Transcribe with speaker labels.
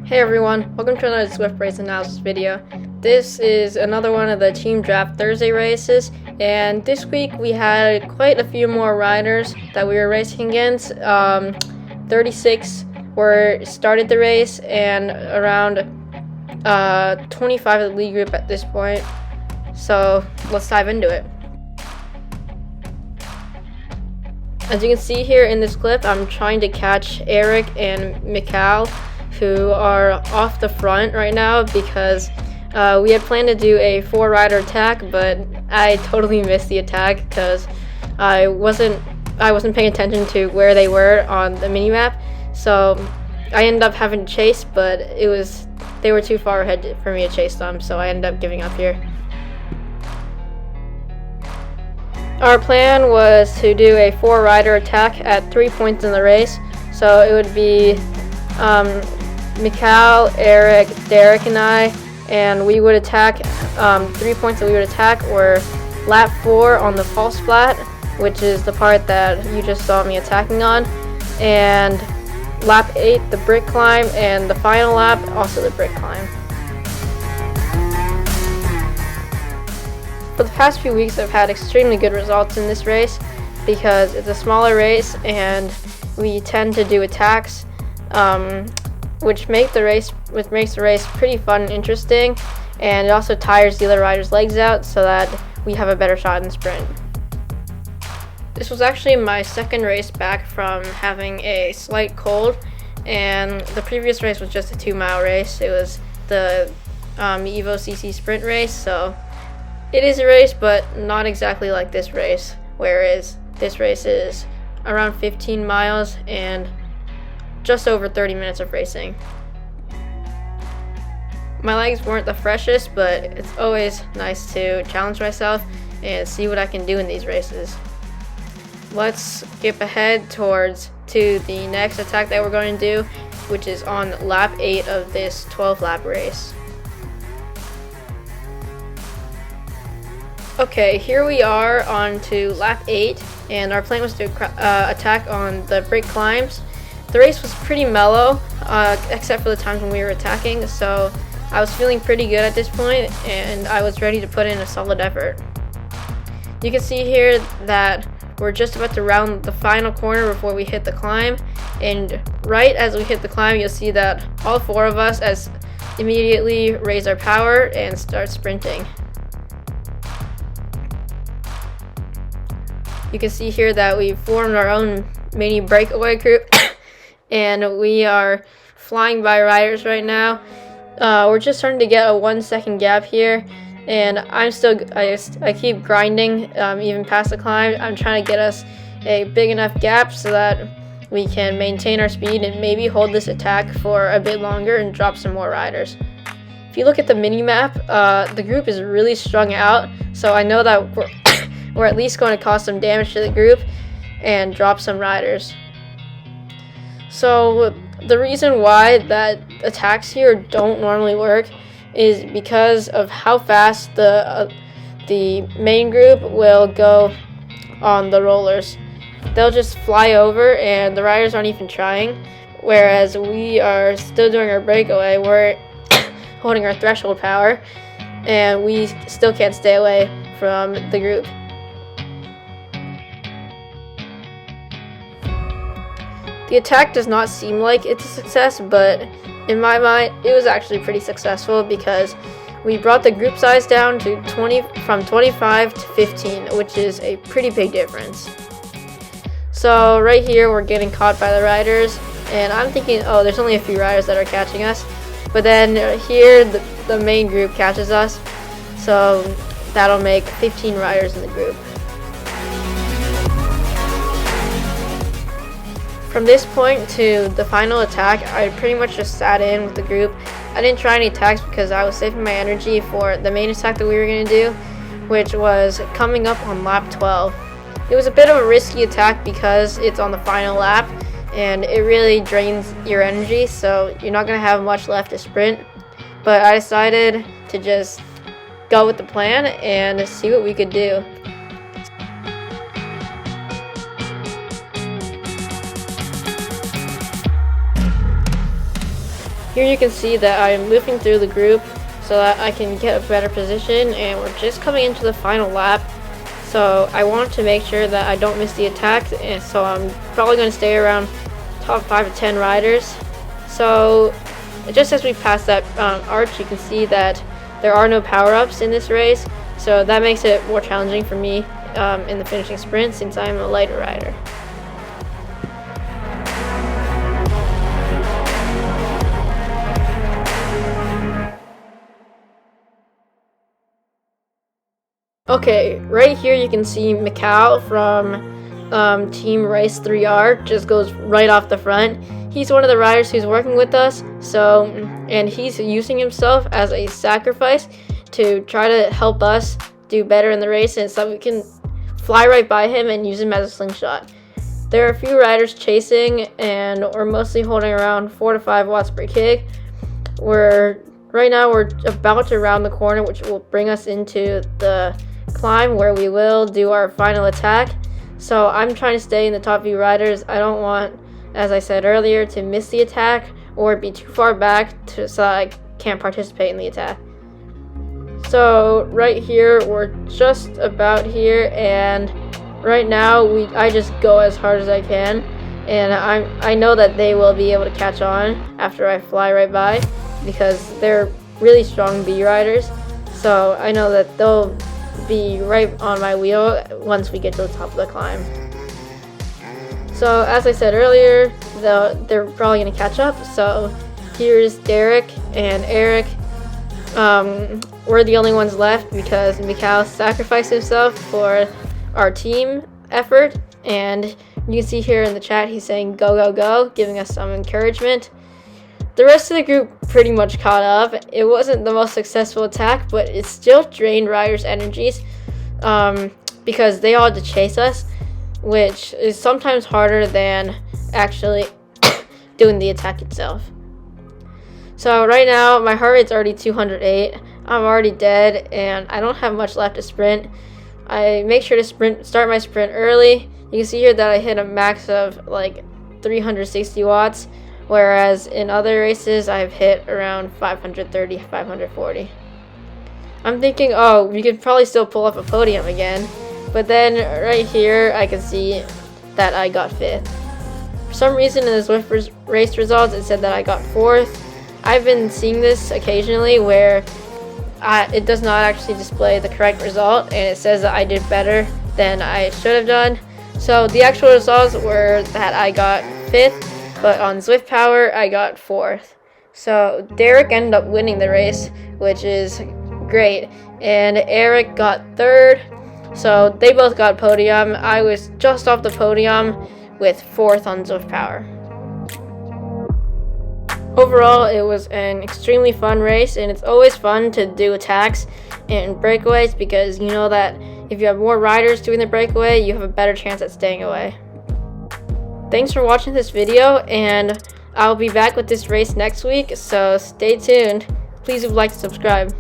Speaker 1: Hey everyone, welcome to another Zwift race analysis video. This is another one of the Team Draft Thursday races, and this week we had quite a few more riders that we were racing against. 36 started the race, and around 25 of the lead group at this point. So let's dive into it. As you can see here in this clip, I'm trying to catch Eric and Mikhail, who are off the front right now because we had planned to do a 4-rider attack, but I totally missed the attack because I wasn't paying attention to where they were on the minimap. So I ended up having to chase, but they were too far ahead for me to chase them, so I ended up giving up here. Our plan was to do a 4-rider attack at 3 points in the race, so it would be Mikhail, Eric, Derek, and I, and we would attack. 3 points that we would attack were lap 4 on the false flat, which is the part that you just saw me attacking on, and lap 8, the brick climb, and the final lap, also the brick climb. For the past few weeks, I've had extremely good results in this race because it's a smaller race and we tend to do attacks, which makes the race pretty fun and interesting, and it also tires the other riders' legs out so that we have a better shot in the sprint. This was actually my second race back from having a slight cold, and the previous race was just a 2-mile race. It was the Evo CC sprint race, so it is a race, but not exactly like this race, whereas this race is around 15 miles and just over 30 minutes of racing. My legs weren't the freshest, but it's always nice to challenge myself and see what I can do in these races. Let's skip ahead to the next attack that we're going to do, which is on lap 8 of this 12-lap race. Okay, here we are on to lap 8, and our plan was to attack on the brick climbs. The race was pretty mellow, except for the times when we were attacking, so I was feeling pretty good at this point, and I was ready to put in a solid effort. You can see here that we're just about to round the final corner before we hit the climb, and right as we hit the climb, you'll see that all 4 of us immediately raise our power and start sprinting. You can see here that we formed our own mini breakaway group, and we are flying by riders right now. We're just starting to get a 1-second gap here, and I keep grinding even past the climb. I'm trying to get us a big enough gap so that we can maintain our speed and maybe hold this attack for a bit longer and drop some more riders. If you look at the mini map, the group is really strung out, so I know that we're at least going to cause some damage to the group and drop some riders. So the reason why that attacks here don't normally work is because of how fast the main group will go on the rollers. They'll just fly over and the riders aren't even trying, whereas we are still doing our breakaway. We're holding our threshold power and we still can't stay away from the group. The attack does not seem like it's a success, but in my mind, it was actually pretty successful because we brought the group size down to from 25 to 15, which is a pretty big difference. So right here, we're getting caught by the riders, and I'm thinking, oh, there's only a few riders that are catching us. But then here, the main group catches us, so that'll make 15 riders in the group. From this point to the final attack, I pretty much just sat in with the group. I didn't try any attacks because I was saving my energy for the main attack that we were going to do, which was coming up on lap 12. It was a bit of a risky attack because it's on the final lap, and it really drains your energy, so you're not going to have much left to sprint. But I decided to just go with the plan and see what we could do. Here you can see that I'm moving through the group so that I can get a better position, and we're just coming into the final lap. So I want to make sure that I don't miss the attack, and so I'm probably going to stay around top 5 to 10 riders. So just as we pass that arch, you can see that there are no power-ups in this race, so that makes it more challenging for me in the finishing sprint since I'm a lighter rider. Okay, right here you can see Mikhail from Team Race 3R just goes right off the front. He's one of the riders who's working with us, and he's using himself as a sacrifice to try to help us do better in the race, and so we can fly right by him and use him as a slingshot. There are a few riders chasing, and we're mostly holding around 4 to 5 watts per kick. Right now we're about to round the corner, which will bring us into the climb where we will do our final attack. So I'm trying to stay in the top few riders. I don't want, as I said earlier, to miss the attack or be too far back so that I can't participate in the attack. So right here, we're just about here, and right now I just go as hard as I can, and I know that they will be able to catch on after I fly right by because they're really strong B riders. So I know that they'll be right on my wheel once we get to the top of the climb. So as I said earlier, they're probably going to catch up. So here's Derek and Eric. We're the only ones left because Mikhail sacrificed himself for our team effort, and you can see here in the chat he's saying go go go, giving us some encouragement. The rest of the group pretty much caught up. It wasn't the most successful attack, but it still drained riders' energies because they all had to chase us, which is sometimes harder than actually doing the attack itself. So right now, my heart rate's already 208. I'm already dead, and I don't have much left to sprint. I make sure to start my sprint early. You can see here that I hit a max of like 360 watts. Whereas in other races, I've hit around 530, 540. I'm thinking, oh, we could probably still pull off a podium again. But then right here, I can see that I got 5th. For some reason in the Zwift race results, it said that I got 4th. I've been seeing this occasionally where it does not actually display the correct result, and it says that I did better than I should have done. So the actual results were that I got 5th. But on Zwift Power, I got 4th. So Derek ended up winning the race, which is great. And Eric got 3rd. So they both got podium. I was just off the podium with 4th on Zwift Power. Overall, it was an extremely fun race, and it's always fun to do attacks and breakaways because you know that if you have more riders doing the breakaway, you have a better chance at staying away. Thanks for watching this video, and I'll be back with this race next week, so stay tuned. Please like to subscribe.